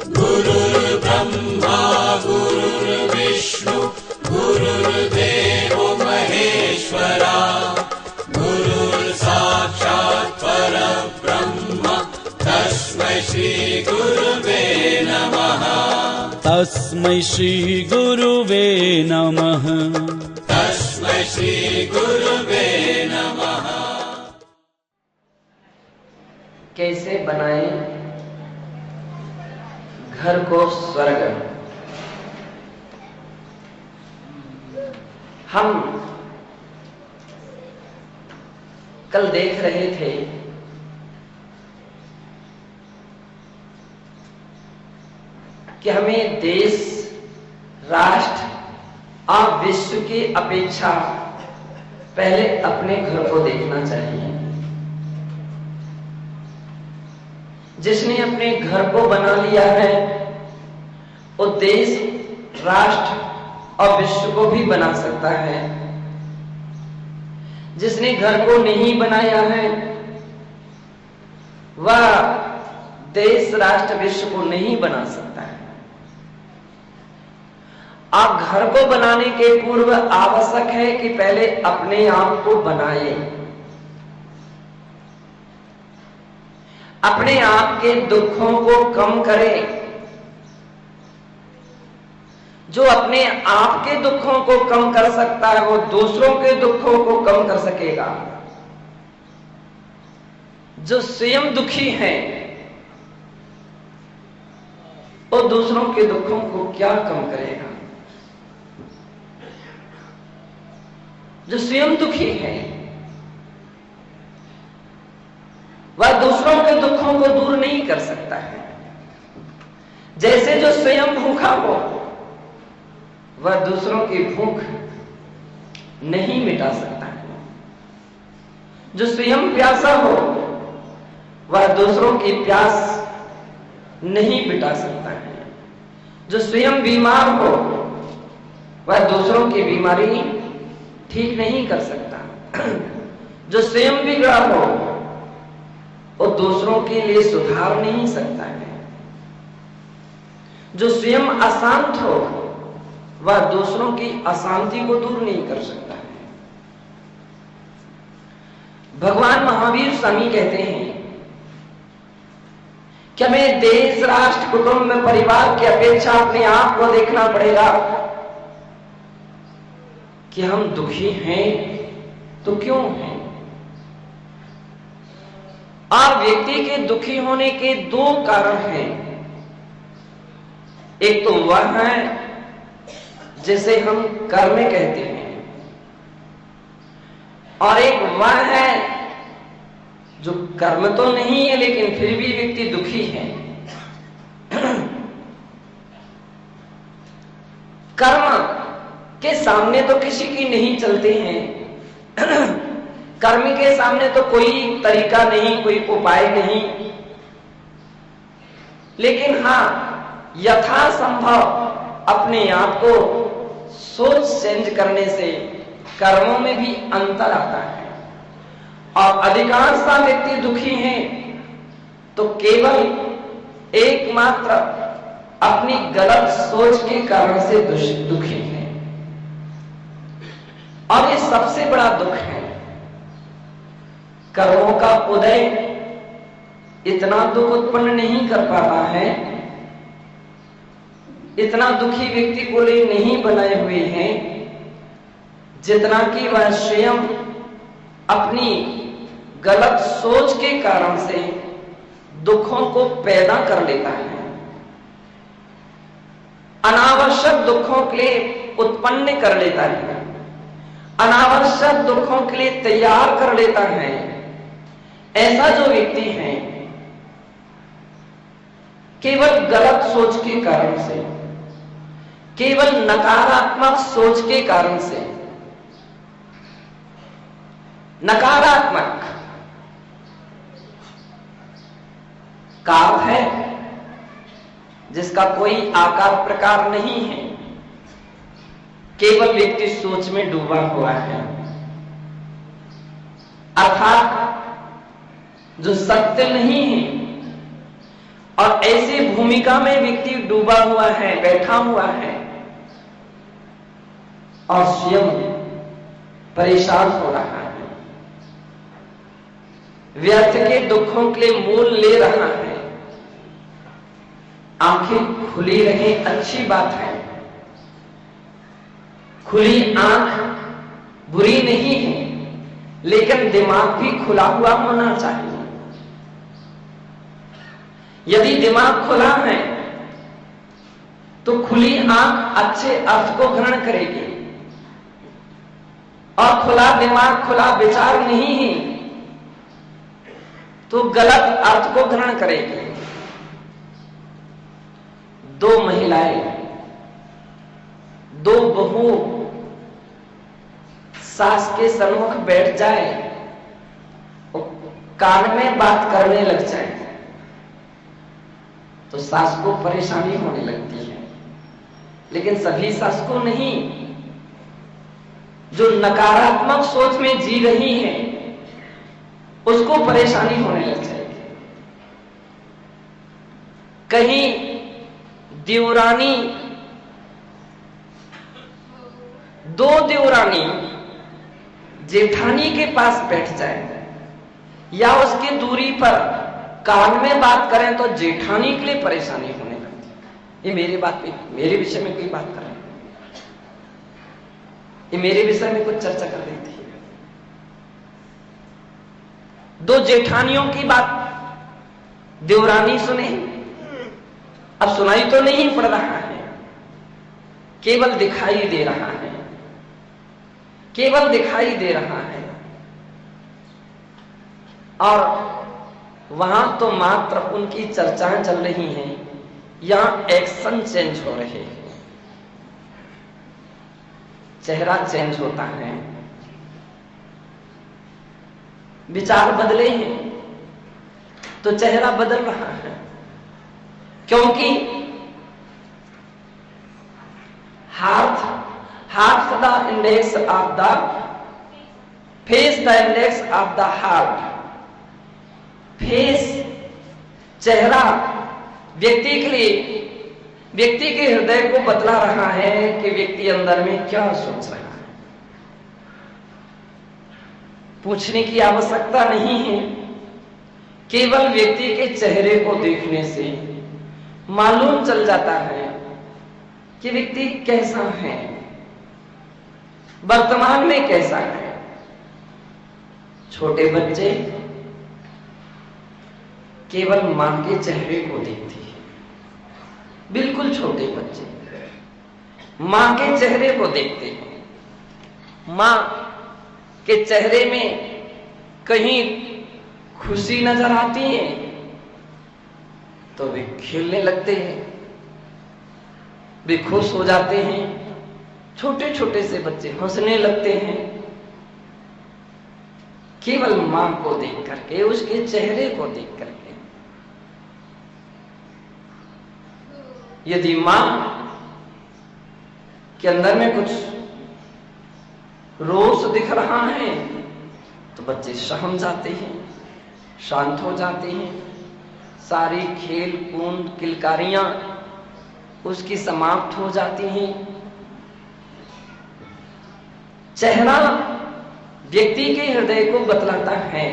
गुरुर्ब्रह्मा गुरुर्विष्णु गुरुर्देवो महेश्वरा गुरुर्साक्षात् परब्रह्म तस्मै श्री गुरुवे नमः। तस्मै श्री गुरुवे नमः। तस्मै श्री गुरुवे नमः। कैसे बनाएं घर को स्वर्ग। हम कल देख रहे थे कि हमें देश, राष्ट्र और विश्व की अपेक्षा पहले अपने घर को देखना चाहिए। जिसने अपने घर को बना लिया है वो देश, राष्ट्र और विश्व को भी बना सकता है। जिसने घर को नहीं बनाया है वह देश, राष्ट्र, विश्व को नहीं बना सकता है। आप घर को बनाने के पूर्व आवश्यक है कि पहले अपने आप को बनाए, अपने आप के दुखों को कम करें। जो अपने आप के दुखों को कम कर सकता है वो दूसरों के दुखों को कम कर सकेगा। जो स्वयं दुखी है वो दूसरों के दुखों को क्या कम करेगा। जो स्वयं दुखी है वह दूसरों के दुखों को दूर नहीं कर सकता है। जैसे जो स्वयं भूखा हो वह दूसरों की भूख नहीं मिटा सकता है। जो स्वयं प्यासा हो वह दूसरों की प्यास नहीं मिटा सकता है। जो स्वयं बीमार हो वह दूसरों की बीमारी ठीक नहीं कर सकता। जो स्वयं बिगड़ा हो वो दूसरों के लिए सुधार नहीं सकता है। जो स्वयं अशांत हो वह दूसरों की अशांति को दूर नहीं कर सकता है। भगवान महावीर स्वामी कहते हैं कि हमें देश, राष्ट्र, कुटुंब, परिवार की अपेक्षा अपने आप को देखना पड़ेगा कि हम दुखी हैं तो क्यों हैं। और व्यक्ति के दुखी होने के दो कारण हैं। एक तो वह है जिसे हम कर्म कहते हैं और एक वह है जो कर्म तो नहीं है लेकिन फिर भी व्यक्ति दुखी है। कर्म के सामने तो किसी की नहीं चलते हैं। कर्म के सामने तो कोई तरीका नहीं, कोई उपाय नहीं। लेकिन हां, यथासंभव अपने आप को सोच चेंज करने से कर्मों में भी अंतर आता है। और अधिकांश व्यक्ति दुखी हैं तो केवल एकमात्र अपनी गलत सोच के कारण से दुखी हैं। और ये सबसे बड़ा दुख है। कर्मों का उदय इतना दुख उत्पन्न नहीं कर पाता है, इतना दुखी व्यक्ति को लिए नहीं बनाए हुए हैं जितना कि वह स्वयं अपनी गलत सोच के कारण से दुखों को पैदा कर लेता है। अनावश्यक दुखों के लिए उत्पन्न कर लेता है, अनावश्यक दुखों के लिए तैयार कर लेता है। ऐसा जो व्यक्ति है केवल गलत सोच के कारण से, केवल नकारात्मक सोच के कारण से, नकारात्मक काल है जिसका कोई आकार प्रकार नहीं है, केवल व्यक्ति सोच में डूबा हुआ है। अर्थात जो सत्य नहीं है और ऐसी भूमिका में व्यक्ति डूबा हुआ है, बैठा हुआ है और स्वयं परेशान हो रहा है, व्यर्थ के दुखों के लिए मोल ले रहा है। आंखें खुली रहे अच्छी बात है, खुली आंख बुरी नहीं है, लेकिन दिमाग भी खुला हुआ होना चाहिए। यदि दिमाग खुला है तो खुली आंख अच्छे अर्थ को ग्रहण करेगी, और खुला दिमाग खुला विचार नहीं है तो गलत अर्थ को ग्रहण करेगी। दो महिलाएं, दो बहू सास के सन्मुख बैठ जाए और कान में बात करने लग जाए तो सास को परेशानी होने लगती है, लेकिन सभी सास को नहीं। जो नकारात्मक सोच में जी रही है उसको परेशानी होने लग जाएगी। कहीं देवरानी, दो देवरानी जेठानी के पास बैठ जाए या उसकी दूरी पर कान में बात करें तो जेठानी के लिए परेशानी होने लगती है। ये मेरी बात पे, मेरे विषय में कोई बात कर रहे हैं, ये मेरे विषय में कुछ चर्चा कर रही थी। दो जेठानियों की बात देवरानी सुने, अब सुनाई तो नहीं पड़ रहा है, केवल दिखाई दे रहा है, केवल दिखाई दे रहा है। और वहां तो मात्र उनकी चर्चाएं चल रही हैं, यहां एक्शन चेंज हो रहे हैं, चेहरा चेंज होता है, विचार बदले हैं तो चेहरा बदल रहा है। क्योंकि heart the index of the face, the index of the heart. Face, चेहरा व्यक्ति के लिए, व्यक्ति के हृदय को बतला रहा है कि व्यक्ति अंदर में क्या सोच रहा है। पूछने की आवश्यकता नहीं है, केवल व्यक्ति के चेहरे को देखने से मालूम चल जाता है कि व्यक्ति कैसा है, वर्तमान में कैसा है। छोटे बच्चे केवल मां के चेहरे को देखते हैं, बिल्कुल छोटे बच्चे मां के चेहरे को देखते हैं। मां के चेहरे में कहीं खुशी नजर आती है तो वे खेलने लगते हैं, वे खुश हो जाते हैं। छोटे छोटे से बच्चे हंसने लगते हैं, केवल मां को देख करके, उसके चेहरे को देख करके। यदि मां के अंदर में कुछ रोष दिख रहा है तो बच्चे सहम जाते हैं, शांत हो जाते हैं, सारी खेल कूद किलकारियां उसकी समाप्त हो जाती हैं। चेहरा व्यक्ति के हृदय को बतलाता है,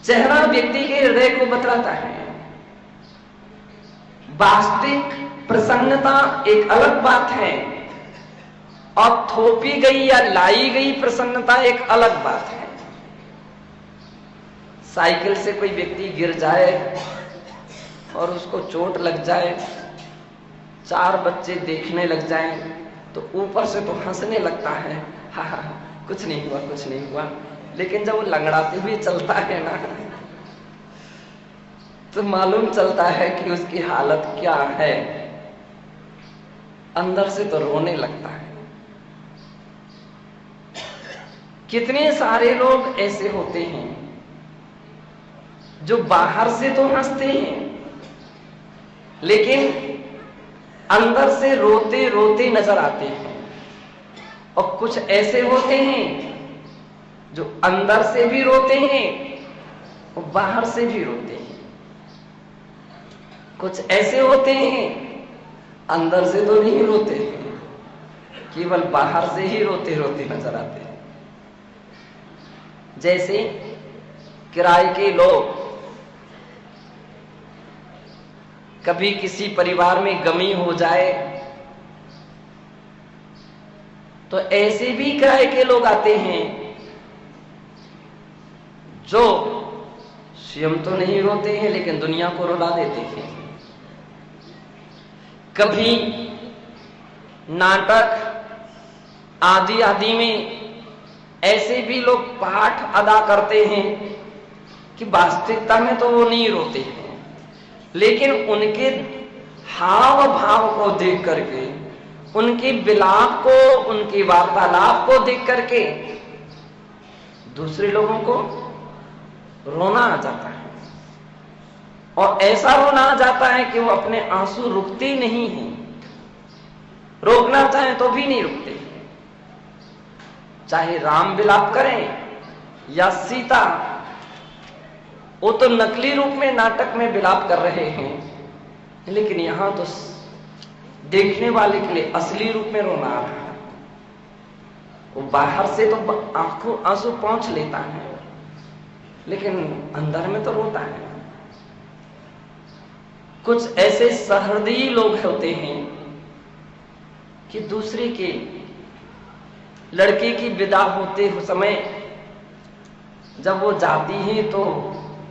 चेहरा व्यक्ति के हृदय को बतलाता है। वास्तविक प्रसन्नता एक अलग बात है और थोपी गई या लाई गई प्रसन्नता एक अलग बात है। साइकिल से कोई व्यक्ति गिर जाए और उसको चोट लग जाए, चार बच्चे देखने लग जाएं तो ऊपर से तो हंसने लगता है, हा हा कुछ नहीं हुआ, कुछ नहीं हुआ। लेकिन जब वो लंगड़ाते हुए चलता है ना तो मालूम चलता है कि उसकी हालत क्या है, अंदर से तो रोने लगता है। कितने सारे लोग ऐसे होते हैं जो बाहर से तो हंसते हैं लेकिन अंदर से रोते रोते नजर आते हैं, और कुछ ऐसे होते हैं जो अंदर से भी रोते हैं वो बाहर से भी रोते हैं। कुछ ऐसे होते हैं अंदर से तो नहीं रोते हैं, केवल बाहर से ही रोते रोते नजर आते हैं। जैसे किराए के लोग, कभी किसी परिवार में गमी हो जाए तो ऐसे भी किराए के लोग आते हैं जो स्वयं तो नहीं रोते हैं लेकिन दुनिया को रुला देते हैं। कभी नाटक आदि आदि में ऐसे भी लोग पाठ अदा करते हैं कि वास्तविकता में तो वो नहीं रोते हैं, लेकिन उनके हाव भाव को देख करके, उनके विलाप को, उनकी वार्तालाप को देख करके दूसरे लोगों को रोना आ जाता है। और ऐसा रोना आ जाता है कि वो अपने आंसू रुकते नहीं हैं, रोकना चाहे तो भी नहीं रुकते। चाहे राम विलाप करें या सीता, वो तो नकली रूप में नाटक में विलाप कर रहे हैं, लेकिन यहां तो देखने वाले के लिए असली रूप में रोना आ रहा है। वो बाहर से तो आंखों आंसू पहुंच लेता है, लेकिन अंदर में तो रोता है। कुछ ऐसे सहृदयी लोग होते हैं कि दूसरे के लड़के की विदा होते समय जब वो जाती है तो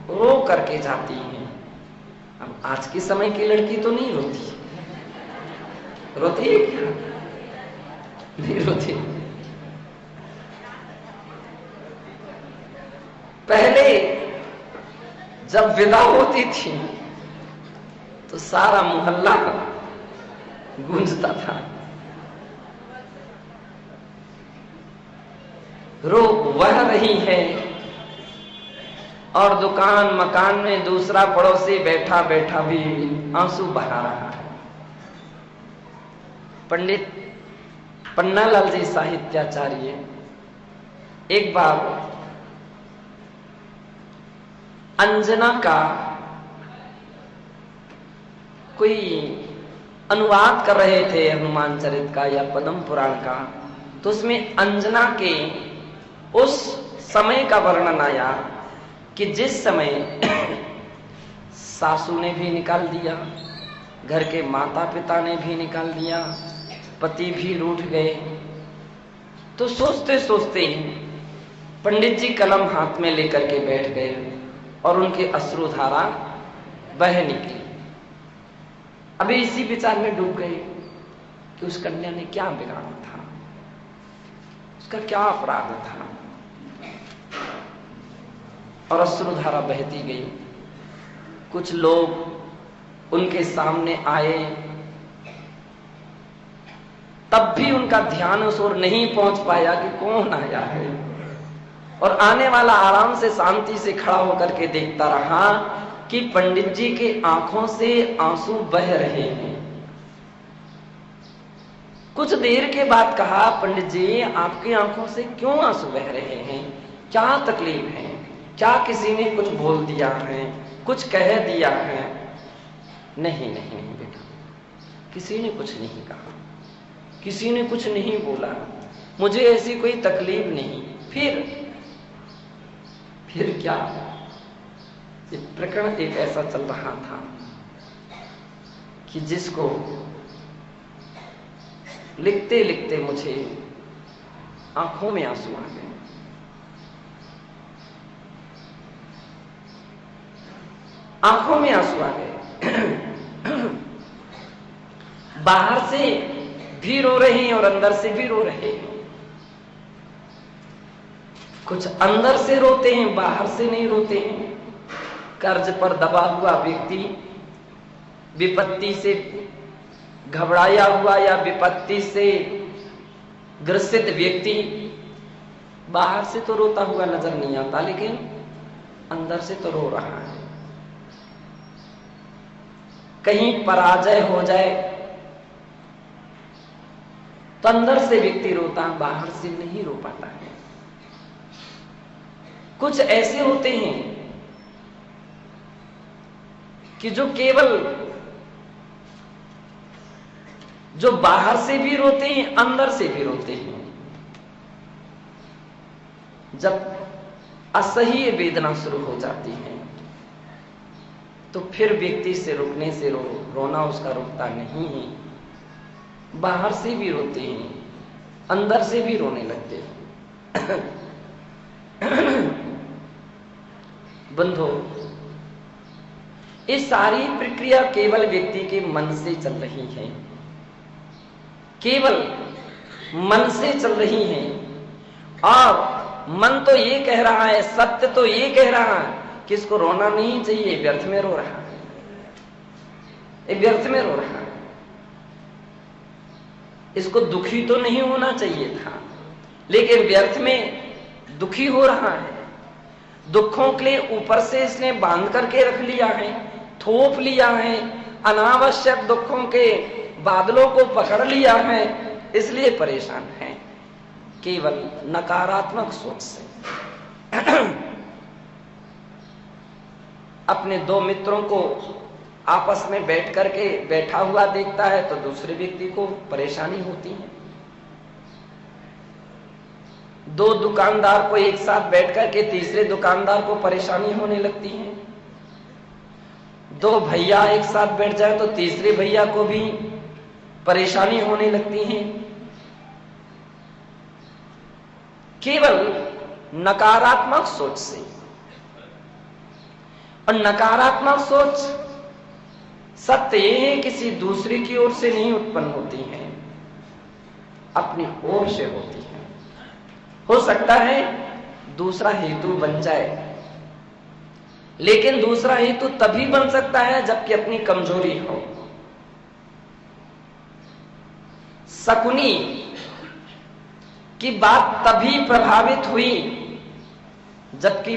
रो करके जाती है। अब आज के समय की लड़की तो नहीं रोती, रोती है क्या? नहीं रोती। पहले जब विदा होती थी तो सारा मोहल्ला गूंजता था, रो वह रही है, और दुकान मकान में दूसरा पड़ोसी बैठा बैठा भी आंसू बहा रहा है। पंडित पन्नालाल जी साहित्याचार्य एक बार अंजना का कोई अनुवाद कर रहे थे, हनुमान चरित का या पद्म पुराण का, तो उसमें अंजना के उस समय का वर्णन आया कि जिस समय सासू ने भी निकाल दिया, घर के माता पिता ने भी निकाल दिया, पति भी रूठ गए, तो सोचते सोचते पंडित जी कलम हाथ में लेकर के बैठ गए और उनके अश्रुधारा बह निकली। अभी इसी विचार में डूब गए कि उस कन्या ने क्या बिगाड़ा था, उसका क्या अपराध था, और अश्रुधारा बहती गई। कुछ लोग उनके सामने आए, तब भी उनका ध्यान उस ओर नहीं पहुंच पाया कि कौन आया है, और आने वाला आराम से शांति से खड़ा होकर के देखता रहा कि पंडित जी के आंखों से आंसू बह रहे हैं। कुछ देर के बाद कहा, पंडित जी आपकी आंखों से क्यों आंसू बह रहे हैं, क्या तकलीफ है, क्या किसी ने कुछ बोल दिया है, कुछ कह दिया है? नहीं नहीं नहीं बेटा, किसी ने कुछ नहीं कहा, किसी ने कुछ नहीं बोला, मुझे ऐसी कोई तकलीफ नहीं। फिर क्या? ये प्रकरण एक ऐसा चल रहा था कि जिसको लिखते लिखते मुझे आंखों में आंसू आ गए। आंखों में आंसू आ गए। बाहर से भी रो रहे हैं और अंदर से भी रो रहे हैं। कुछ अंदर से रोते हैं, बाहर से नहीं रोते हैं। कर्ज पर दबा हुआ व्यक्ति, विपत्ति से घबराया हुआ या विपत्ति से ग्रसित व्यक्ति बाहर से तो रोता हुआ नजर नहीं आता, लेकिन अंदर से तो रो रहा है। कहीं पराजय हो जाए तो अंदर से व्यक्ति रोता, बाहर से नहीं रो पाता है। कुछ ऐसे होते हैं कि जो केवल जो बाहर से भी रोते हैं, अंदर से भी रोते हैं। जब असह्य वेदना शुरू हो जाती है तो फिर व्यक्ति से रुकने से रोना उसका रुकता नहीं है। बाहर से भी रोते हैं, अंदर से भी रोने लगते हैं। बंधो, ये सारी प्रक्रिया केवल व्यक्ति के मन से चल रही है, केवल मन से चल रही है। और मन तो ये कह रहा है, सत्य तो ये कह रहा है कि इसको रोना नहीं चाहिए, व्यर्थ में रो रहा है, ये व्यर्थ में रो रहा है, इसको दुखी तो नहीं होना चाहिए था, लेकिन व्यर्थ में दुखी हो रहा है। दुखों के लिए ऊपर से इसने बांध करके रख लिया है, थोप लिया है, अनावश्यक दुखों के बादलों को पकड़ लिया है, इसलिए परेशान है केवल नकारात्मक सोच से। अपने दो मित्रों को आपस में बैठ करके बैठा हुआ देखता है तो दूसरे व्यक्ति को परेशानी होती है। दो दुकानदार को एक साथ बैठ करके तीसरे दुकानदार को परेशानी होने लगती है। दो भैया एक साथ बैठ जाए तो तीसरे भैया को भी परेशानी होने लगती है। केवल नकारात्मक सोच से। और नकारात्मक सोच सत्य ये है किसी दूसरे की ओर से नहीं उत्पन्न होती है, अपनी ओर से होती है। हो सकता है दूसरा हेतु बन जाए, लेकिन दूसरा हेतु तभी बन सकता है जबकि अपनी कमजोरी हो। शकुनी की बात तभी प्रभावित हुई जबकि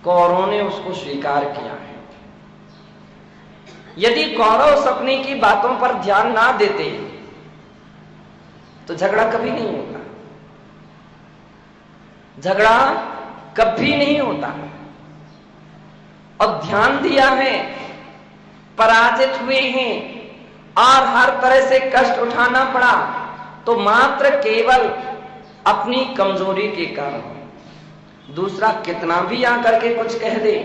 कौरवों ने उसको स्वीकार किया है। यदि कौरव शकुनी की बातों पर ध्यान ना देते तो झगड़ा कभी नहीं होता, झगड़ा कभी नहीं होता। और ध्यान दिया है, पराजित हुए हैं और हर तरह से कष्ट उठाना पड़ा तो मात्र केवल अपनी कमजोरी के कारण। दूसरा कितना भी आकर के कुछ कह दे,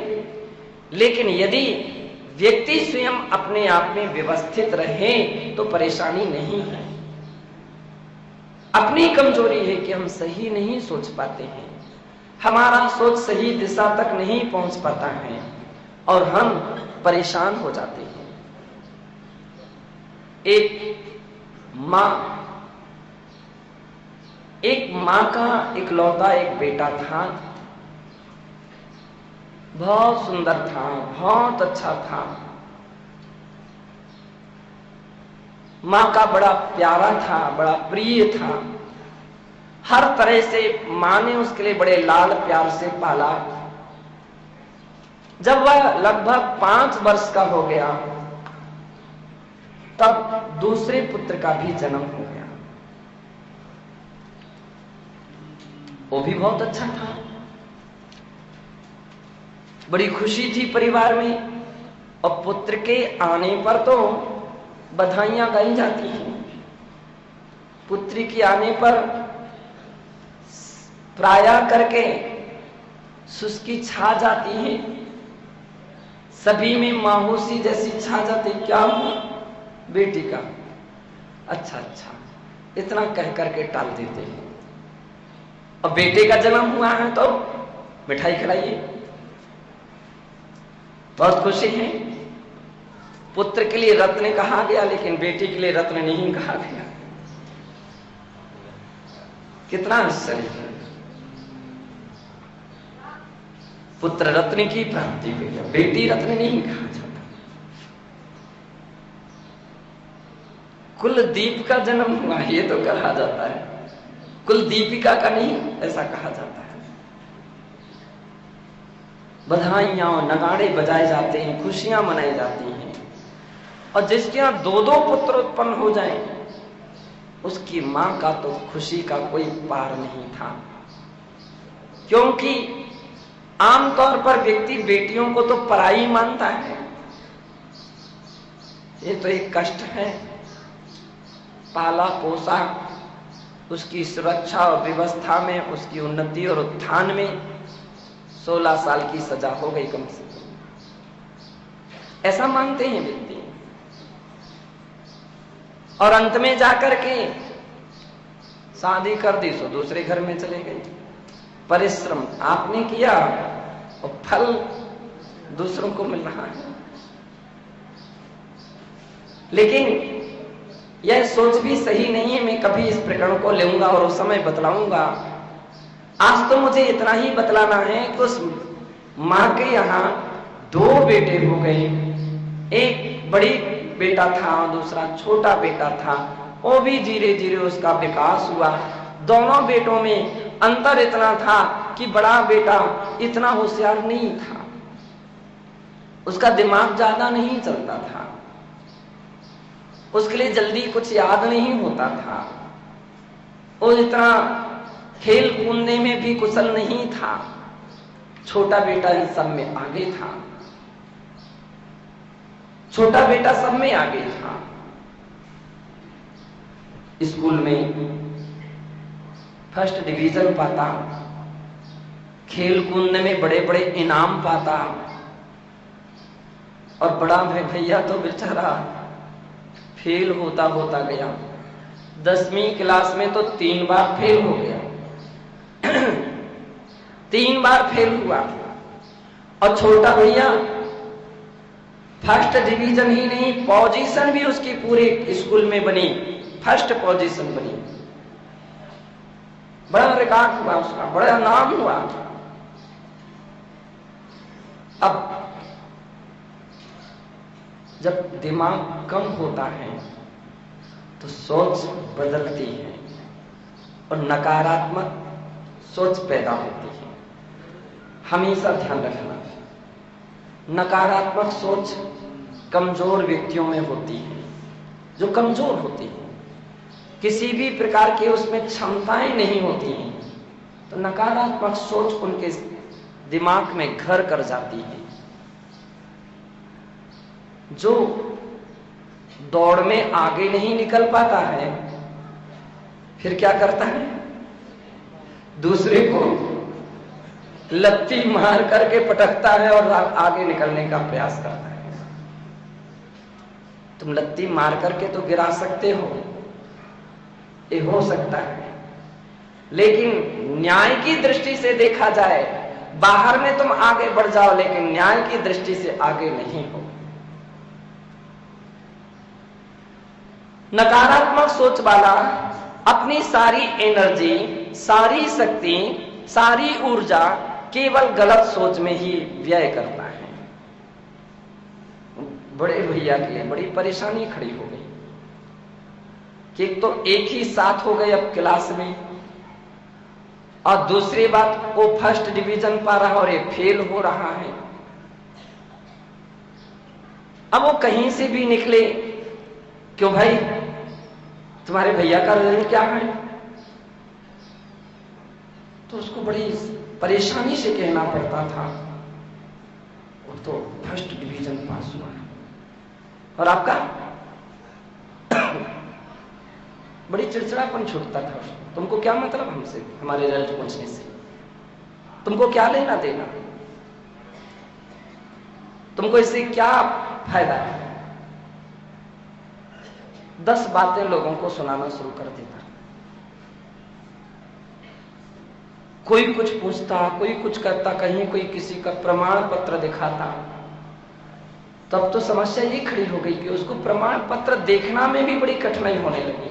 लेकिन यदि व्यक्ति स्वयं अपने आप में व्यवस्थित रहे तो परेशानी नहीं है। अपनी कमजोरी है कि हम सही नहीं सोच पाते हैं, हमारा सोच सही दिशा तक नहीं पहुंच पाता है और हम परेशान हो जाते हैं। एक मां का इकलौता एक बेटा था, बहुत सुंदर था, बहुत अच्छा था, मां का बड़ा प्यारा था, बड़ा प्रिय था। हर तरह से मां ने उसके लिए बड़े लाल प्यार से पाला। जब वह लगभग 5 वर्ष का हो गया तब दूसरे पुत्र का भी जन्म हो गया। वो भी बहुत अच्छा था, बड़ी खुशी थी परिवार में। और पुत्र के आने पर तो बधाइयां गाई जाती हैं। पुत्री के आने पर प्रायः करके सुस्ती छा जाती है, सभी में मायूसी जैसी छा जाती। क्या हुआ? बेटी का। अच्छा अच्छा, इतना कह करके टाल देते हैं। और बेटे का जन्म हुआ है तो मिठाई खिलाइए, बहुत खुशी है। पुत्र के लिए रत्न कहा गया लेकिन बेटी के लिए रत्न नहीं कहा गया। कितना आश्चर्य है। पुत्र रत्न की प्राप्ति हुई, बेटी रत्न नहीं कहा जाता। कुलदीप का जन्म हुआ ये तो कहा जाता है, कुलदीपिका का नहीं, ऐसा कहा जाता है। बधाइयां और नगाड़े बजाए जाते हैं, खुशियां मनाई जाती हैं। और जिसके यहां 2-2 पुत्र उत्पन्न हो जाएं, उसकी मां का तो खुशी का कोई पार नहीं था। क्योंकि आमतौर पर व्यक्ति बेटियों को तो पराई मानता है, ये तो एक कष्ट है। पाला पोसा, उसकी सुरक्षा और व्यवस्था में, उसकी उन्नति और उत्थान में 16 साल की सजा हो गई कम से कम, ऐसा मानते हैं व्यक्ति। और अंत में जाकर के शादी कर दी सो दूसरे घर में चले गए। परिश्रम आपने किया और फल दूसरों को मिल रहा है। लेकिन यह सोच भी सही नहीं है। मैं कभी इस प्रकरण को लूंगा और उस समय बतलाऊंगा। आज तो मुझे इतना ही बतलाना है कि उस मां के यहां 2 बेटे हो गए। एक बड़ी बेटा था, दूसरा छोटा बेटा था। वो भी धीरे धीरे उसका विकास हुआ। दोनों बेटों में अंतर इतना था कि बड़ा बेटा इतना होशियार नहीं था, उसका दिमाग ज्यादा नहीं चलता था, उसके लिए जल्दी कुछ याद नहीं होता था, वो इतना खेल कूदने में भी कुशल नहीं था। छोटा बेटा इन सब में आगे था। छोटा बेटा सब में आगे था। स्कूल में फर्स्ट डिवीजन पाता, खेल कूदने में बड़े बड़े इनाम पाता। और बड़ा भैया तो बेचारा फेल होता होता गया। 10वीं क्लास में तो 3 बार फेल हो गया। 3 बार फेल हुआ। और छोटा भैया फर्स्ट डिवीजन ही नहीं, पोजीशन भी उसकी पूरे स्कूल में बनी, फर्स्ट पोजीशन बनी। बड़ा रिकॉर्ड हुआ उसका, बड़ा नाम हुआ। अब जब दिमाग कम होता है तो सोच बदलती है और नकारात्मक सोच पैदा होती है। हमेशा ध्यान रखना, नकारात्मक सोच कमजोर व्यक्तियों में होती है। जो कमजोर होती है, किसी भी प्रकार की उसमें क्षमताएं नहीं होती हैं, तो नकारात्मक सोच उनके दिमाग में घर कर जाती है। जो दौड़ में आगे नहीं निकल पाता है, फिर क्या करता है? दूसरे को लत्ती मार करके पटकता है और आगे निकलने का प्रयास करता है। तुम लत्ती मार करके तो गिरा सकते हो, ये हो सकता है, लेकिन न्याय की दृष्टि से देखा जाए, बाहर में तुम आगे बढ़ जाओ, लेकिन न्याय की दृष्टि से आगे नहीं हो। नकारात्मक सोच वाला अपनी सारी एनर्जी, सारी शक्ति, सारी ऊर्जा केवल गलत सोच में ही व्यय करता है। बड़े भैया के लिए बड़ी परेशानी खड़ी हो गई कि एक तो एक ही साथ हो गए अब क्लास में, और दूसरी बात वो फर्स्ट डिवीजन पा रहा और ये फेल हो रहा है। अब वो कहीं से भी निकले, क्यों भाई तुम्हारे भैया का रिजल्ट क्या है, तो उसको बड़ी परेशानी से कहना पड़ता था वो तो फर्स्ट डिवीजन पास हुआ है, और आपका बड़ी चिड़चिड़ापन छूटता था। तुमको क्या मतलब हमसे, हमारे रिजल्ट पूछने से? तुमको क्या लेना देना? तुमको इससे क्या फायदा है? 10 बातें लोगों को सुनाना शुरू कर देता। कोई कुछ पूछता, कोई कुछ करता, कहीं कोई किसी का प्रमाण पत्र दिखाता। तब तो समस्या ये खड़ी हो गई कि उसको प्रमाण पत्र देखना में भी बड़ी कठिनाई होने लगी।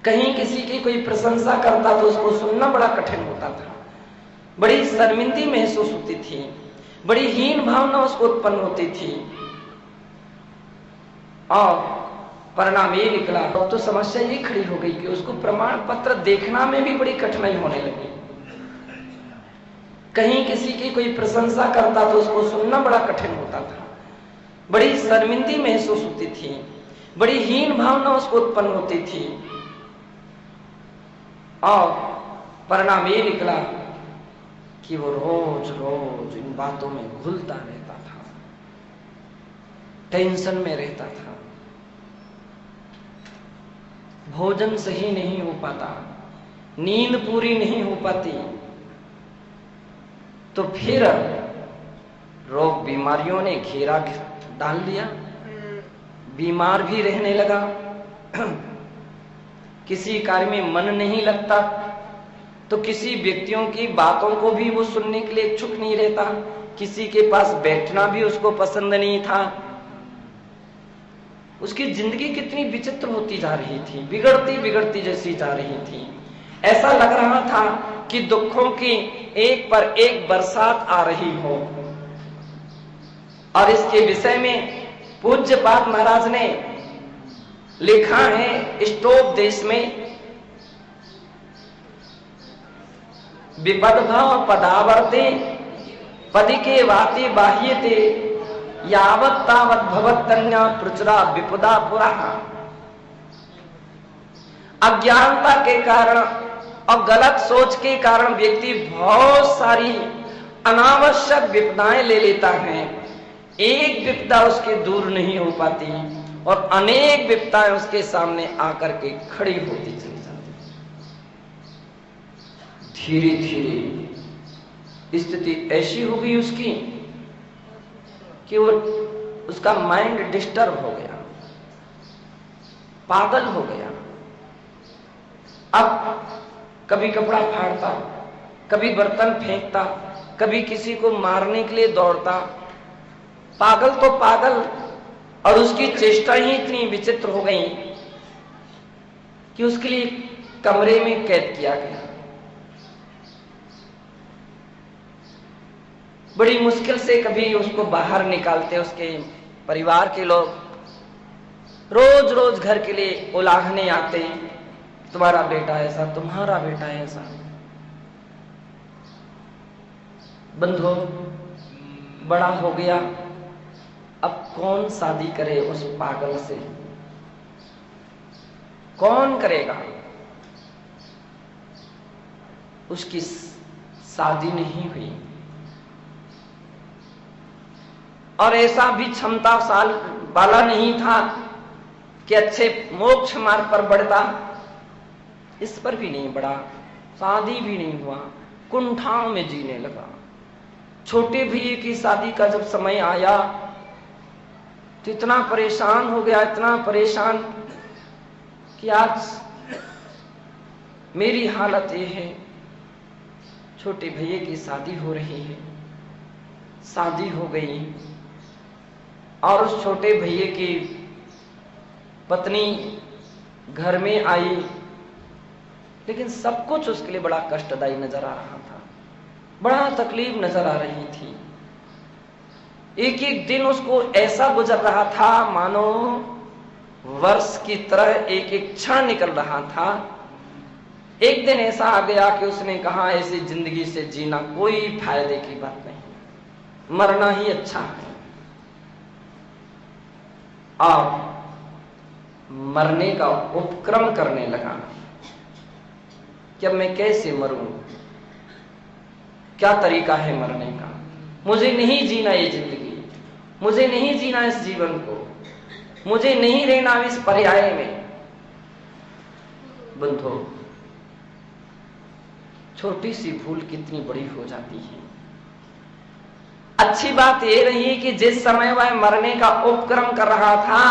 कहीं किसी की कोई प्रशंसा करता तो उसको सुनना बड़ा कठिन होता था। बड़ी शर्मिंदगी महसूस होती थी, बड़ी हीन भावना उसको उत्पन्न होती थी, और परिणाम ये निकला। अब तो समस्या ये खड़ी हो गई कि उसको प्रमाण पत्र देखना में भी बड़ी कठिनाई होने लगी। कहीं किसी की कोई प्रशंसा करता तो उसको सुनना बड़ा कठिन होता था। बड़ी शर्मिंदगी महसूस होती थी, बड़ी हीन भावना उसको उत्पन्न होती थी, और परिणाम ये निकला कि वो रोज रोज इन बातों में घुलता रहता था। टेंशन में रहता था, भोजन सही नहीं हो पाता, नींद पूरी नहीं हो पाती, तो फिर रोग बीमारियों ने घेरा डाल दिया, बीमार भी रहने लगा, किसी कार्य में मन नहीं लगता, तो किसी व्यक्तियों की बातों को भी वो सुनने के लिए इच्छुक नहीं रहता, किसी के पास बैठना भी उसको पसंद नहीं था। उसकी जिंदगी कितनी विचित्र होती जा रही थी, बिगड़ती बिगड़ती जैसी जा रही थी। ऐसा लग रहा था कि दुखों की एक पर एक बरसात आ रही हो। और इसके विषय में पूज्यपाद महाराज ने लिखा है, स्टोप देश में विपद भाव पदावर्ते पदिके वाति बाह्यते यावत तावत भवत्तन्या प्रचुरा विपदा पुराः। अज्ञानता के कारण और गलत सोच के कारण व्यक्ति बहुत सारी अनावश्यक विपदाएं ले लेता है, एक विपदा उसके दूर नहीं हो पाती और अनेक विपदाएं उसके सामने आकर के खड़ी होती चली जाती। धीरे धीरे स्थिति ऐसी हो गई उसकी कि वो उसका माइंड डिस्टर्ब हो गया, पागल हो गया। अब कभी कपड़ा फाड़ता, कभी बर्तन फेंकता, कभी किसी को मारने के लिए दौड़ता। पागल तो पागल, और उसकी चेष्टा ही इतनी विचित्र हो गई कि उसके लिए कमरे में कैद किया गया। बड़ी मुश्किल से कभी उसको बाहर निकालते उसके परिवार के लोग, रोज रोज घर के लिए उलाहने आते, तुम्हारा बेटा ऐसा, तुम्हारा बेटा ऐसा। बंधु बड़ा हो गया, अब कौन शादी करे उस पागल से, कौन करेगा? उसकी शादी नहीं हुई और ऐसा भी क्षमता साल वाला नहीं था कि अच्छे मोक्ष मार्ग पर बढ़ता, इस पर भी नहीं बढ़ा, शादी भी नहीं हुआ, कुंठाओं में जीने लगा। छोटे भैया की शादी का जब समय आया तो इतना परेशान हो गया, इतना परेशान कि आज मेरी हालत ये है। छोटे भैया की शादी हो रही है, शादी हो गई और उस छोटे भैया की पत्नी घर में आई, लेकिन सब कुछ उसके लिए बड़ा कष्टदायी नजर आ रहा था, बड़ा तकलीफ नजर आ रही थी। एक एक दिन उसको ऐसा गुजर रहा था मानो वर्ष की तरह एक एक क्षण निकल रहा था। एक दिन ऐसा आ गया कि उसने कहा, ऐसी जिंदगी से जीना कोई फायदे की बात नहीं, मरना ही अच्छा है। और मरने का उपक्रम करने लगा कि अब मैं कैसे मरूं, क्या तरीका है मरने का, मुझे नहीं जीना ये जिंदगी, मुझे नहीं जीना इस जीवन को, मुझे नहीं रहना इस पर्याय में। बंधु, छोटी सी भूल कितनी बड़ी हो जाती है। अच्छी बात यह रही कि जिस समय वह मरने का उपक्रम कर रहा था,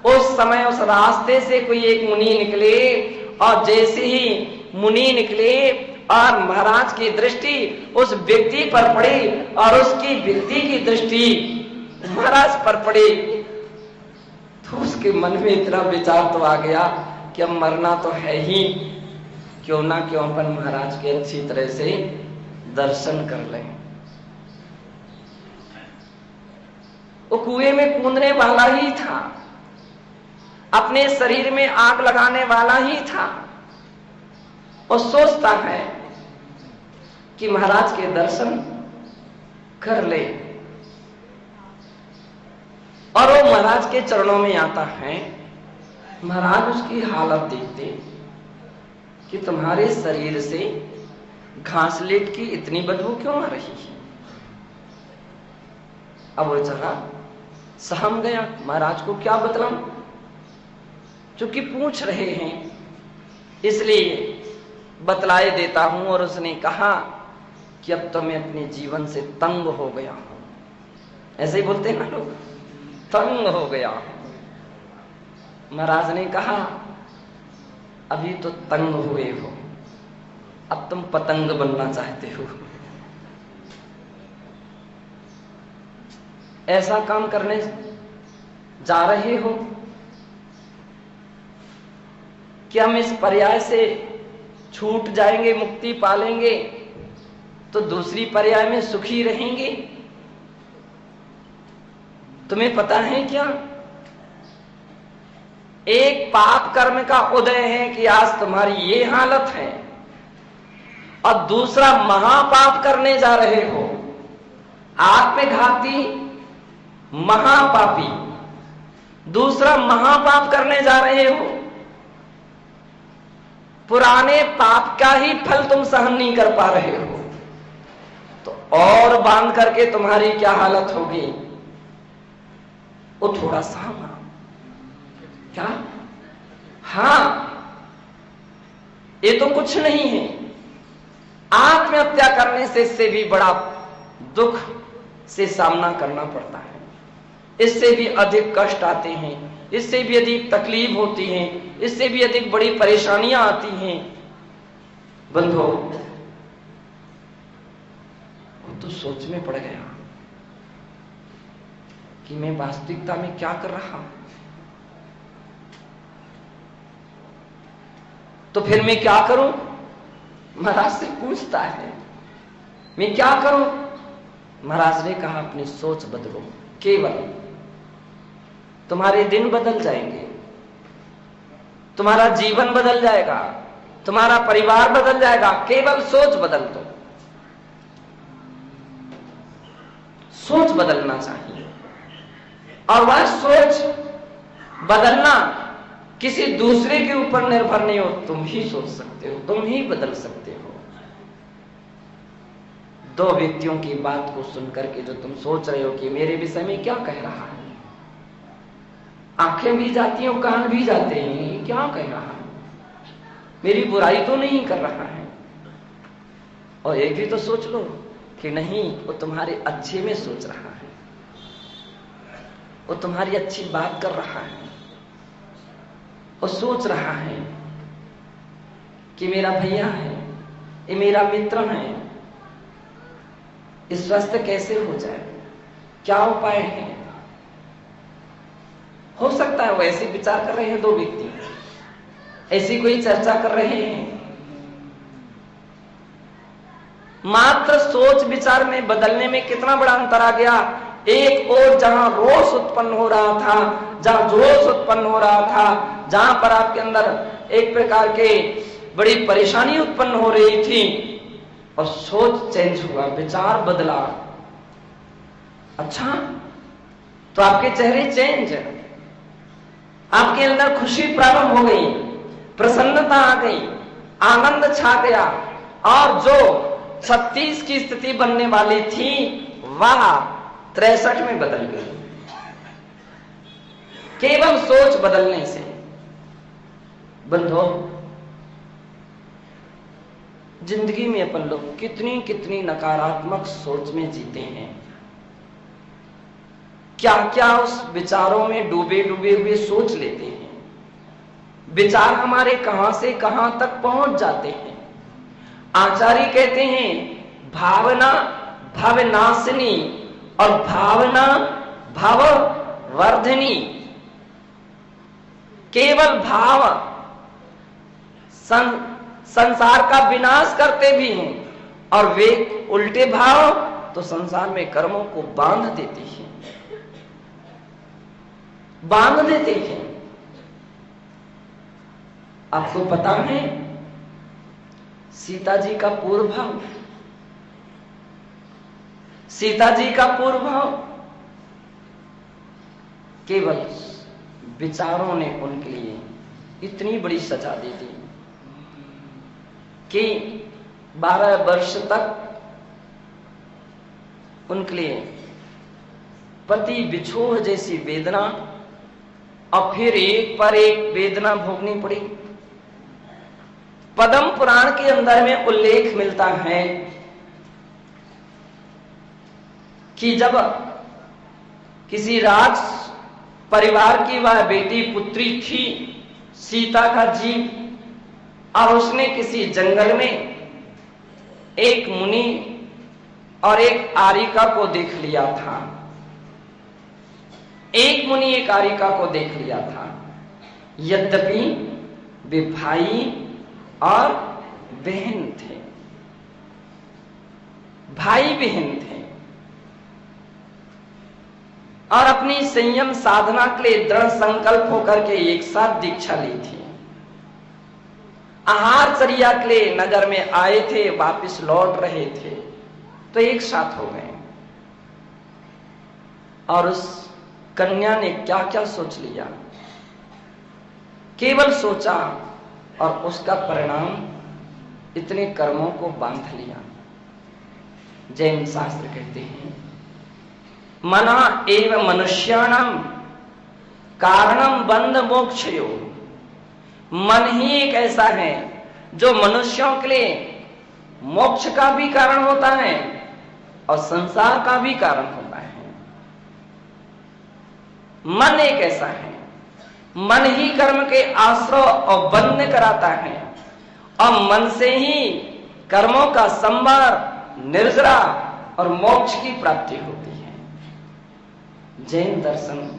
उस समय उस रास्ते से कोई एक मुनि निकले, और जैसे ही मुनि निकले और महाराज की दृष्टि उस व्यक्ति पर पड़ी और उसकी व्यक्ति की दृष्टि महाराज पर पड़ी, तो उसके मन में इतना विचार तो आ गया कि अब मरना तो है ही, क्यों ना क्यों अपन महाराज के अच्छी तरह से दर्शन कर लें। वो कुएं में कूदने वाला ही था, अपने शरीर में आग लगाने वाला ही था, और सोचता है कि महाराज के दर्शन कर ले। और वो महाराज के चरणों में आता है। महाराज उसकी हालत देखते कि तुम्हारे शरीर से घासलेट की इतनी बदबू क्यों आ रही है। अब वो बेचारा सहम गया, महाराज को क्या बतलाऊं, चूंकि पूछ रहे हैं इसलिए बतलाए देता हूं। और उसने कहा कि अब तो मैं अपने जीवन से तंग हो गया हूं। ऐसे ही बोलते हैं ना लोग, तंग हो गया। महाराज ने कहा अभी तो तंग हुए हो, अब तुम पतंग बनना चाहते हो। ऐसा काम करने जा रहे हो कि हम इस पर्याय से छूट जाएंगे, मुक्ति पालेंगे तो दूसरी पर्याय में सुखी रहेंगे। तुम्हें पता है क्या, एक पाप कर्म का उदय है कि आज तुम्हारी ये हालत है, और दूसरा महापाप करने जा रहे हो, आत्मघाती महापापी, दूसरा महापाप करने जा रहे हो। पुराने पाप का ही फल तुम सहन नहीं कर पा रहे हो, तो और बांध करके तुम्हारी क्या हालत होगी। वो थोड़ा सहमा, क्या, हां ये तो कुछ नहीं है, आत्महत्या करने से इससे भी बड़ा दुख से सामना करना पड़ता है, इससे भी अधिक कष्ट आते हैं, इससे भी अधिक तकलीफ होती है, इससे भी अधिक बड़ी परेशानियां आती हैं। बंधो, वो तो सोच में पड़ गया कि मैं वास्तविकता में क्या कर रहा हूं, तो फिर मैं क्या करूं। महाराज से पूछता है मैं क्या करूं। महाराज ने कहा अपनी सोच बदलो, केवल तुम्हारे दिन बदल जाएंगे, तुम्हारा जीवन बदल जाएगा, तुम्हारा परिवार बदल जाएगा, केवल सोच बदल दो। सोच बदलना चाहिए, और वह सोच बदलना किसी दूसरे के ऊपर निर्भर नहीं हो, तुम ही सोच सकते हो, तुम ही बदल सकते हो। दो व्यक्तियों की बात को सुनकर के जो तुम सोच रहे हो कि मेरे विषय में क्या कह रहा है, आंखें भी जाती हैं, कान भी जाते हैं, क्या कह रहा है, मेरी बुराई तो नहीं कर रहा है। और एक भी तो सोच लो कि नहीं, वो तुम्हारे अच्छे में सोच रहा है, वो तुम्हारी अच्छी बात कर रहा है, वो सोच रहा है कि मेरा भैया है, ये मेरा मित्र है, इस स्वस्थ कैसे हो जाए, क्या उपाय है। हो सकता है वो ऐसे विचार कर रहे हैं, दो व्यक्ति ऐसी कोई चर्चा कर रहे हैं। मात्र सोच विचार में बदलने में कितना बड़ा अंतर आ गया। एक और जहां रोष उत्पन्न हो रहा था, जहां जोश उत्पन्न हो रहा था, जहां पर आपके अंदर एक प्रकार के बड़ी परेशानी उत्पन्न हो रही थी, और सोच चेंज हुआ, विचार बदला, अच्छा तो आपके चेहरे चेंज, आपके अंदर खुशी प्रारंभ हो गई, प्रसन्नता आ गई, आनंद छा गया, और जो 36 की स्थिति बनने वाली थी वह 63 में बदल गई, केवल सोच बदलने से। बंधो, जिंदगी में अपन लोग कितनी कितनी नकारात्मक सोच में जीते हैं, क्या क्या उस विचारों में डूबे डूबे हुए सोच लेते हैं, विचार हमारे कहां से कहां तक पहुंच जाते हैं। आचार्य कहते हैं भावना भवनाशिनी और भावना भववर्धिनी। केवल भाव संसार का विनाश करते भी हैं, और वे उल्टे भाव तो संसार में कर्मों को बांध देते हैं, बांध देते हैं। आपको पता है सीता जी का पूर्व भाव, सीता जी का पूर्व भाव केवल विचारों ने उनके लिए इतनी बड़ी सजा दे दी कि 12 वर्ष तक उनके लिए पति विछोह जैसी वेदना, और फिर एक पर एक वेदना भोगनी पड़ी। पद्म पुराण के अंदर में उल्लेख मिलता है कि जब किसी राज परिवार की वह बेटी पुत्री थी, सीता का जीव, और उसने किसी जंगल में एक मुनि और एक आरिका को देख लिया था। एक मुनि एक आरिका को देख लिया था, यद्यपि वे भाई और बहन थे, भाई बहन थे, और अपनी संयम साधना के लिए दृढ़ संकल्प होकर के एक साथ दीक्षा ली थी। आहार चर्या के लिए नगर में आए थे, वापस लौट रहे थे, तो एक साथ हो गए। और उस कन्या ने क्या क्या सोच लिया, केवल सोचा, और उसका परिणाम इतने कर्मों को बांध लिया। जैन शास्त्र कहते हैं, मना एव मनुष्याणाम कारणम बंध मोक्षयो। मन ही एक ऐसा है जो मनुष्यों के लिए मोक्ष का भी कारण होता है और संसार का भी कारण होता है। मन एक ऐसा है, मन ही कर्म के आश्रय और बंध कराता है, और मन से ही कर्मों का संभार, निर्जरा और मोक्ष की प्राप्ति होती है। जैन दर्शन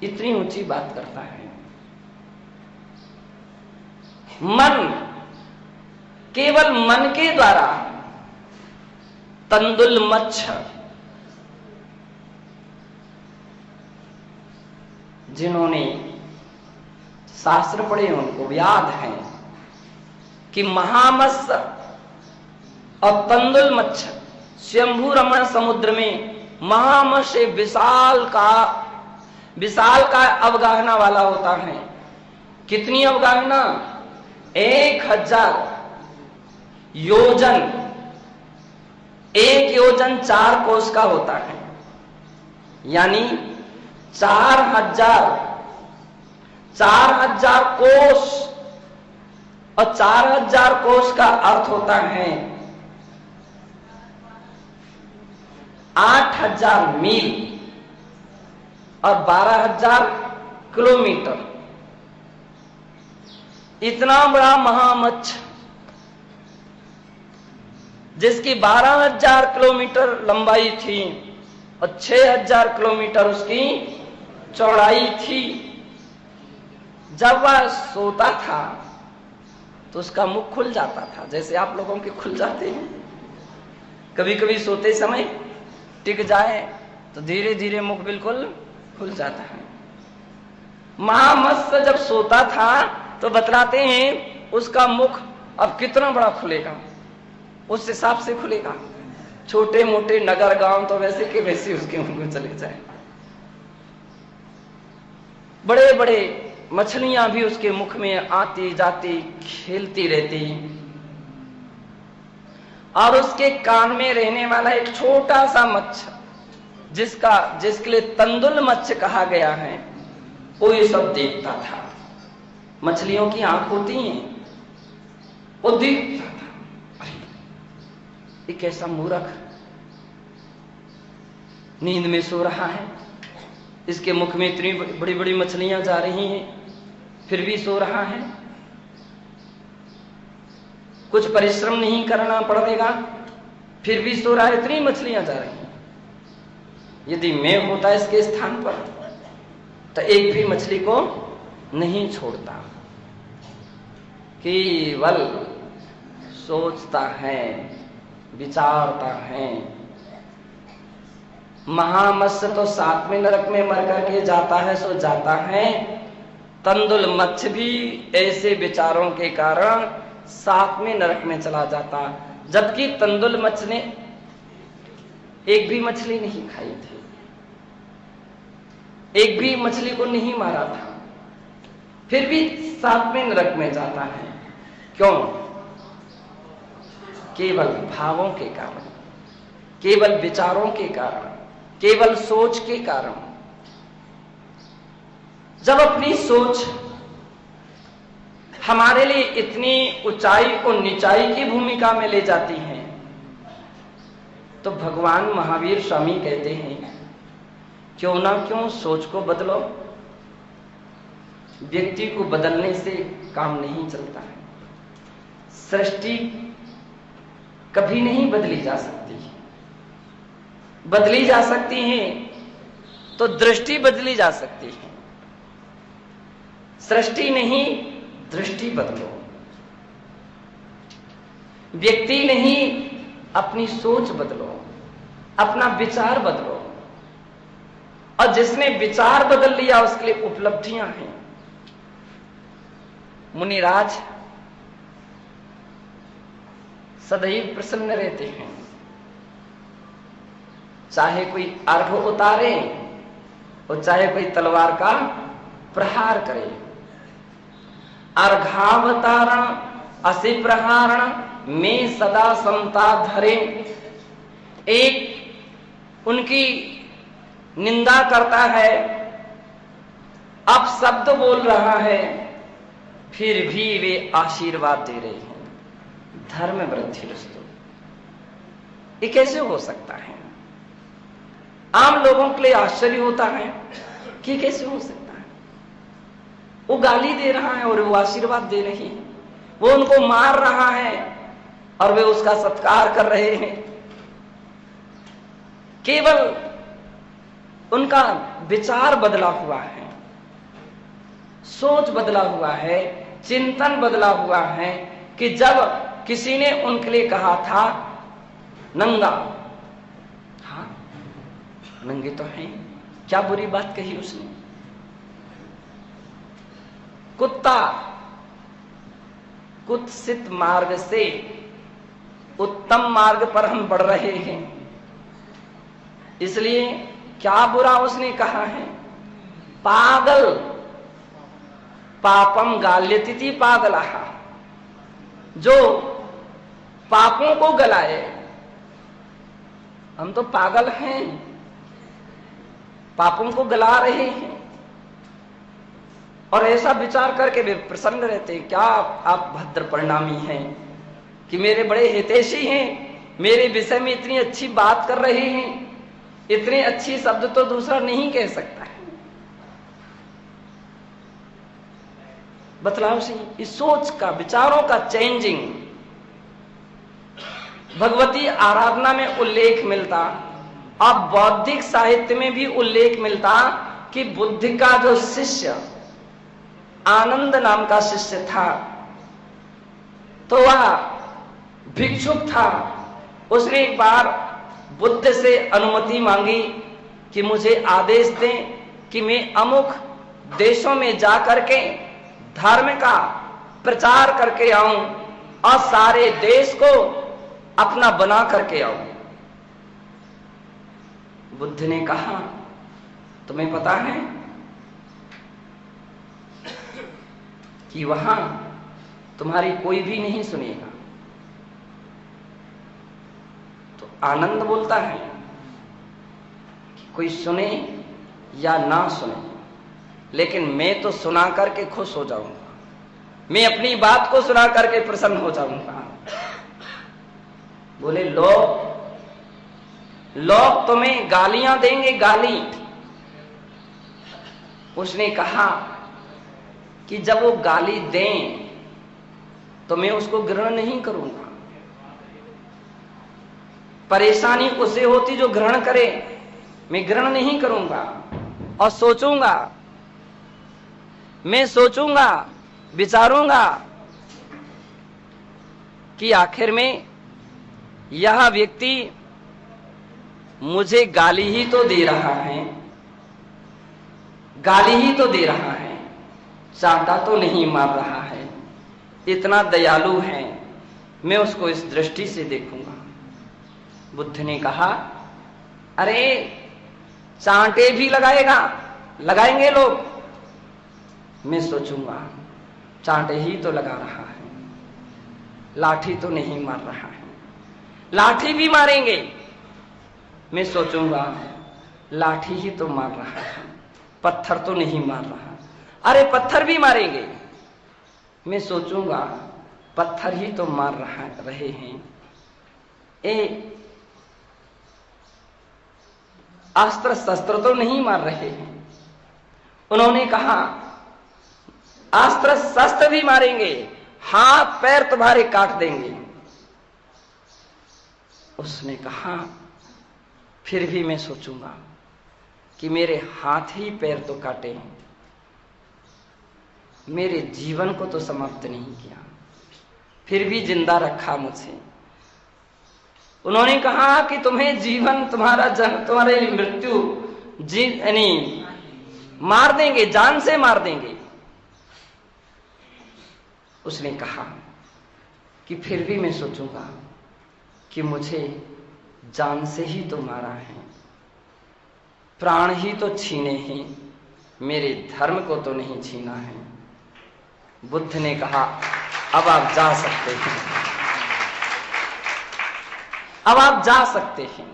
इतनी ऊंची बात करता है। मन, केवल मन के द्वारा तंदुल मच्छ, जिन्होंने शास्त्र पढ़े उनको याद है कि महामत्स्य और तंदुल मच्छ स्वयंभू रमण समुद्र में महामत्स्य विशाल का अवगाहना वाला होता है। कितनी अवगाहना? 1000 योजन। 1 योजन 4 कोस का होता है, यानी 4000 कोस, और 4000 कोस का अर्थ होता है 8000 मील और 12000 किलोमीटर। इतना बड़ा महामत्स्य जिसकी 12000 किलोमीटर लंबाई थी और 6000 किलोमीटर उसकी चौड़ाई थी। जब वह सोता था तो उसका मुख खुल जाता था, जैसे आप लोगों के खुल जाते हैं। कभी कभी सोते समय टिक जाए तो धीरे धीरे मुख बिल्कुल खुल जाता है। महामत्स्य जब सोता था तो बतलाते हैं उसका मुख अब कितना बड़ा खुलेगा, उस हिसाब से खुलेगा। छोटे मोटे नगर गांव तो वैसे के वैसे उसके मुंह में चले जाए। बड़े बड़े मछलियां भी उसके मुख में आती जाती खेलती रहती, और उसके कान में रहने वाला एक छोटा सा मत्स्य जिसके लिए तंदुल मत्स्य कहा गया है, वो ये सब देखता था। मछलियों की आंख होती हैं, वो देखता था। एक ऐसा मूर्ख नींद में सो रहा है, इसके मुख में इतनी बड़ी बड़ी मछलियां जा रही हैं, फिर भी सो रहा है। कुछ परिश्रम नहीं करना पड़ेगा, फिर भी सो रहा है, इतनी मछलियां जा रही हैं। यदि मैं होता इसके स्थान पर तो एक भी मछली को नहीं छोड़ता, केवल सोचता है, विचारता है। महामत्स्य तो 7वें नरक में मर करके जाता है सो जाता है, तंदुल मत्स्य भी ऐसे विचारों के कारण 7वें नरक में चला जाता। जबकि तंदुल मत्स्य ने एक भी मछली नहीं खाई थी, एक भी मछली को नहीं मारा था, फिर भी 7वें नरक में जाता है। क्यों? केवल भावों के कारण, केवल विचारों के कारण, केवल सोच के कारण। जब अपनी सोच हमारे लिए इतनी ऊंचाई और निचाई की भूमिका में ले जाती है, तो भगवान महावीर स्वामी कहते हैं, क्यों ना क्यों सोच को बदलो। व्यक्ति को बदलने से काम नहीं चलता है। सृष्टि कभी नहीं बदली जा सकती। बदली जा सकती है तो दृष्टि बदली जा सकती है। सृष्टि नहीं, दृष्टि बदलो। व्यक्ति नहीं, अपनी सोच बदलो, अपना विचार बदलो। और जिसने विचार बदल लिया उसके लिए उपलब्धियां हैं। मुनिराज सदैव प्रसन्न रहते हैं, चाहे कोई अर्घ उतारे और चाहे कोई तलवार का प्रहार करे। अर्घावतारण असि प्रहारण में सदा समता धरे। एक उनकी निंदा करता है, अपशब्द बोल रहा है, फिर भी वे आशीर्वाद दे रहे हैं, धर्म वृद्धि रस्तु। ये कैसे हो सकता है? आम लोगों के लिए आश्चर्य होता है कि कैसे हो सकता है। वो गाली दे रहा है और वो आशीर्वाद दे रही है। वो उनको मार रहा है और वे उसका सत्कार कर रहे हैं। केवल उनका विचार बदला हुआ है, सोच बदला हुआ है, चिंतन बदला हुआ है कि जब किसी ने उनके लिए कहा था नंगा, हाँ नंगे तो हैं, क्या बुरी बात कही उसने। कुत्ता, कुत्सित मार्ग से उत्तम मार्ग पर हम बढ़ रहे हैं, इसलिए क्या बुरा उसने कहा है। पागल, पापम गाल्यतिथि पागलः, जो पापों को गलाए। हम तो पागल हैं, पापों को गला रहे हैं। और ऐसा विचार करके वे प्रसन्न रहते हैं। क्या आप भद्र परिणामी हैं कि मेरे बड़े हितैषी हैं, मेरे विषय में इतनी अच्छी बात कर रहे हैं। इतने अच्छी शब्द तो दूसरा नहीं कह सकता है। बतलाव से इस सोच का, विचारों का चेंजिंग भगवती आराधना में उल्लेख मिलता। अब बौद्धिक साहित्य में भी उल्लेख मिलता कि बुद्ध का जो शिष्य आनंद नाम का शिष्य था, तो वह भिक्षुक था। उसने एक बार बुद्ध से अनुमति मांगी कि मुझे आदेश दें कि मैं अमुक देशों में जाकर के धर्म का प्रचार करके आऊं और सारे देश को अपना बना करके आऊं। बुद्ध ने कहा, तुम्हें पता है कि वहां तुम्हारी कोई भी नहीं सुनेगा। तो आनंद बोलता है कि कोई सुने या ना सुने, लेकिन मैं तो सुना करके खुश हो जाऊंगा, मैं अपनी बात को सुना करके प्रसन्न हो जाऊंगा। बोले लोग तुम्हें गालियां देंगे, गाली। उसने कहा कि जब वो गाली दें तो मैं उसको ग्रहण नहीं करूंगा। परेशानी उसे होती जो ग्रहण करे, मैं ग्रहण नहीं करूंगा। और सोचूंगा, मैं सोचूंगा, विचारूंगा कि आखिर में यह व्यक्ति मुझे गाली ही तो दे रहा है, गाली ही तो दे रहा है, चांटा तो नहीं मार रहा है, इतना दयालु है, मैं उसको इस दृष्टि से देखूंगा। बुद्ध ने कहा, अरे चांटे भी लगाएंगे लोग, मैं सोचूंगा चांटे ही तो लगा रहा है, लाठी तो नहीं मार रहा है। लाठी भी मारेंगे, मैं सोचूंगा लाठी ही तो मार रहा है, पत्थर तो नहीं मार रहा। अरे पत्थर भी मारेंगे, मैं सोचूंगा पत्थर ही तो मार रहे हैं, अस्त्र शस्त्र तो नहीं मार रहे हैं। उन्होंने कहा अस्त्र शस्त्र भी मारेंगे, हाथ पैर तुम्हारे काट देंगे। उसने कहा फिर भी मैं सोचूंगा कि मेरे हाथ ही पैर तो काटे हैं, मेरे जीवन को तो समाप्त नहीं किया, फिर भी जिंदा रखा मुझे। उन्होंने कहा कि तुम्हें जीवन, तुम्हारे मृत्यु यानी मार देंगे, जान से मार देंगे। उसने कहा कि फिर भी मैं सोचूंगा कि मुझे जान से ही तो मारा है, प्राण ही तो छीने हैं, मेरे धर्म को तो नहीं छीना है। बुद्ध ने कहा अब आप जा सकते हैं, अब आप जा सकते हैं।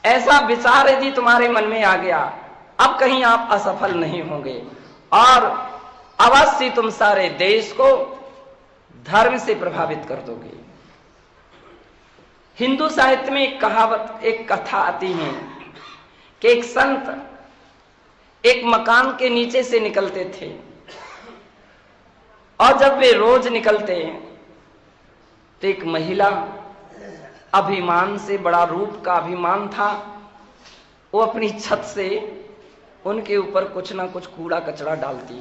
ऐसा विचार यदि तुम्हारे मन में आ गया, अब कहीं आप असफल नहीं होंगे और अवश्य तुम सारे देश को धर्म से प्रभावित कर दोगे। हिंदू साहित्य में एक कहावत, एक कथा आती है कि एक संत एक मकान के नीचे से निकलते थे और जब वे रोज निकलते तो एक महिला, अभिमान से, बड़ा रूप का अभिमान था, वो अपनी छत से उनके ऊपर कुछ ना कुछ कूड़ा कचरा डालती,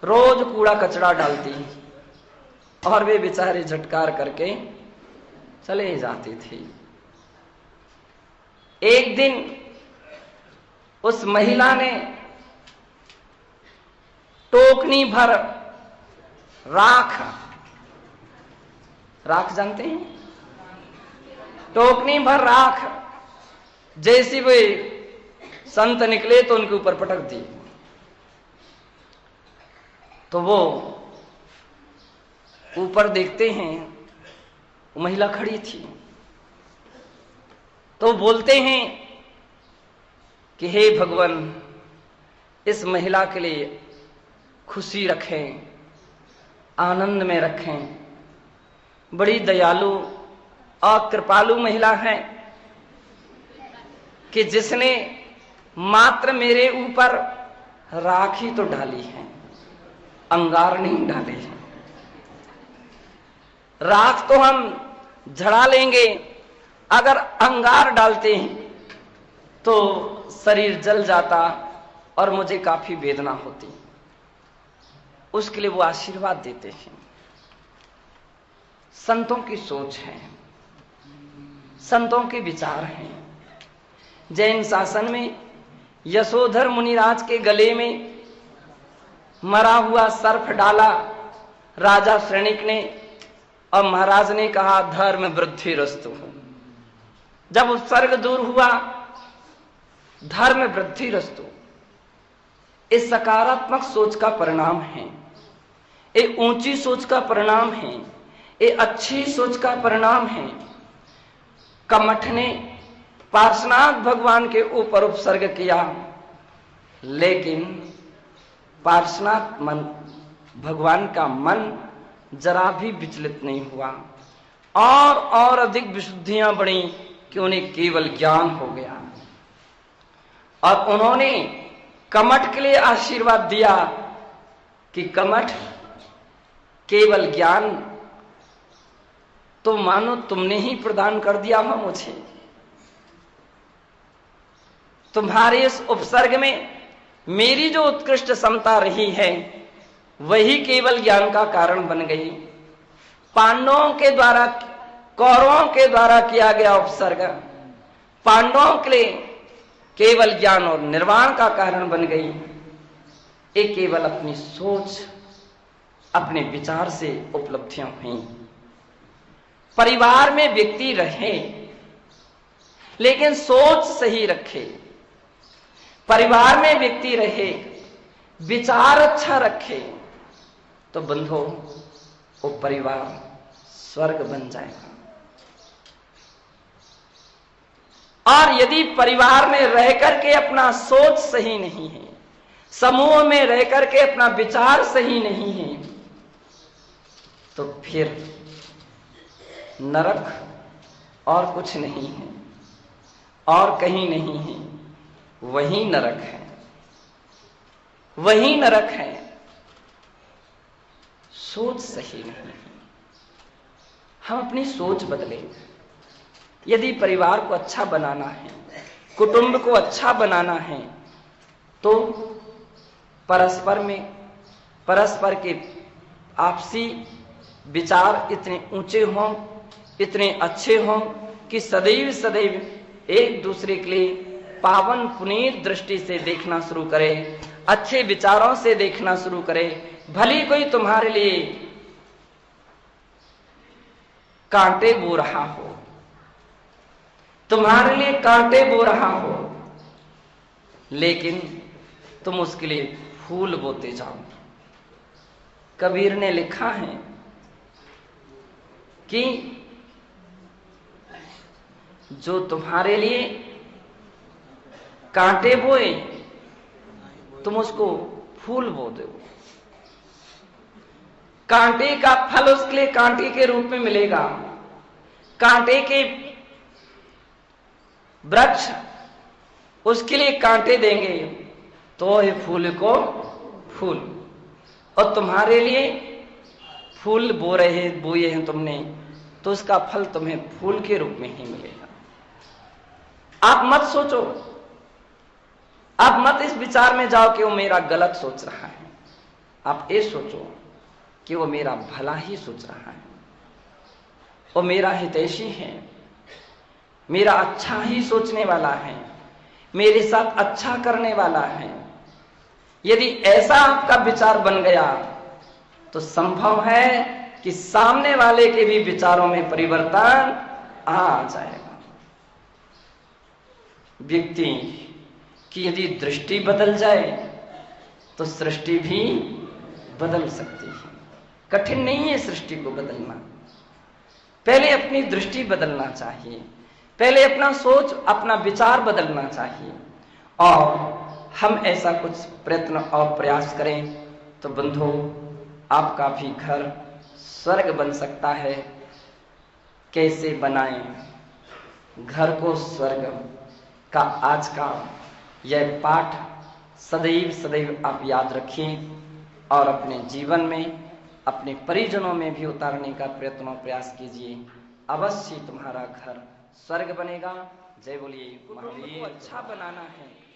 रोज कूड़ा कचरा डालती और वे बेचारे झटकार करके चले जाते थे। एक दिन उस महिला ने टोकनी भर राख जानते हैं, टोकनी भर राख जैसी वे संत निकले तो उनके ऊपर पटक दी। तो वो ऊपर देखते हैं, महिला खड़ी थी, तो बोलते हैं कि हे भगवान, इस महिला के लिए खुशी रखें, आनंद में रखें, बड़ी दयालु और कृपालु महिला है कि जिसने मात्र मेरे ऊपर राख ही तो डाली है, अंगार नहीं डाले हैं। राख तो हम झड़ा लेंगे, अगर अंगार डालते हैं तो शरीर जल जाता और मुझे काफी वेदना होती। उसके लिए वो आशीर्वाद देते हैं। संतों की सोच है, संतों के विचार हैं। जैन शासन में यशोधर मुनिराज के गले में मरा हुआ सर्प डाला राजा श्रेणिक ने और महाराज ने कहा धर्म वृद्धि रस्तु। जब उत्सर्ग दूर हुआ, धर्म वृद्धि रस्तु, इस सकारात्मक सोच का परिणाम है, एक ऊंची सोच का परिणाम है, एक अच्छी सोच का परिणाम है। कमठ ने पार्श्वनाथ भगवान के ऊपर उपसर्ग किया, लेकिन पार्श्वनाथ मन भगवान का मन जरा भी विचलित नहीं हुआ और अधिक विशुद्धियां बढ़ी कि उन्हें केवल ज्ञान हो गया। और उन्होंने कमठ के लिए आशीर्वाद दिया कि कमठ, केवल ज्ञान तो मानो तुमने ही प्रदान कर दिया हो मुझे। तुम्हारे इस उपसर्ग में मेरी जो उत्कृष्ट समता रही है वही केवल ज्ञान का कारण बन गई। पांडवों के द्वारा, कौरवों के द्वारा किया गया उपसर्ग पांडवों के लिए केवल ज्ञान और निर्वाण का कारण बन गई। एक केवल अपनी सोच, अपने विचार से उपलब्धियां हुई। परिवार में व्यक्ति रहे लेकिन सोच सही रखे, परिवार में व्यक्ति रहे, विचार अच्छा रखे, तो बंधो वो परिवार स्वर्ग बन जाएगा। और यदि परिवार में रह करके अपना सोच सही नहीं है, समूह में रह करके अपना विचार सही नहीं है, तो फिर नरक और कुछ नहीं है, और कहीं नहीं है, वही नरक है, वही नरक है। सोच सही नहीं है। हम अपनी सोच बदलें। यदि परिवार को अच्छा बनाना है, कुटुंब को अच्छा बनाना है, तो परस्पर के आपसी विचार इतने ऊंचे हों, इतने अच्छे हों कि सदैव सदैव एक दूसरे के लिए पावन पुनीत दृष्टि से देखना शुरू करे, अच्छे विचारों से देखना शुरू करे। भली कोई तुम्हारे लिए कांटे बो रहा हो, तुम्हारे लिए कांटे बो रहा हो, लेकिन तुम उसके लिए फूल बोते जाओ। कबीर ने लिखा है कि जो तुम्हारे लिए कांटे बोए, तुम उसको फूल बो दो। कांटे का फल उसके लिए कांटे के रूप में मिलेगा। कांटे के वृक्ष उसके लिए कांटे देंगे, तो ये फूल को फूल। और तुम्हारे लिए फूल बोए हैं तुमने, तो उसका फल तुम्हें फूल के रूप में ही मिलेगा। आप मत सोचो, आप मत इस विचार में जाओ कि वो मेरा गलत सोच रहा है। आप ये सोचो कि वो मेरा भला ही सोच रहा है, वो मेरा हितैषी है, मेरा अच्छा ही सोचने वाला है, मेरे साथ अच्छा करने वाला है। यदि ऐसा आपका विचार बन गया तो संभव है कि सामने वाले के भी विचारों में परिवर्तन आ जाएगा। व्यक्ति की यदि दृष्टि बदल जाए तो सृष्टि भी बदल सकती है। कठिन नहीं है सृष्टि को बदलना। पहले अपनी दृष्टि बदलना चाहिए, पहले अपना सोच, अपना विचार बदलना चाहिए। और हम ऐसा कुछ प्रयत्न और प्रयास करें तो बंधु, आपका भी घर स्वर्ग बन सकता है। कैसे बनाएं घर को स्वर्ग का आज का यह पाठ सदैव सदैव आप याद रखें और अपने जीवन में, अपने परिजनों में भी उतारने का प्रयत्न और प्रयास कीजिए। अवश्य तुम्हारा घर स्वर्ग बनेगा। जय बोलिए महावीर। अच्छा बनाना है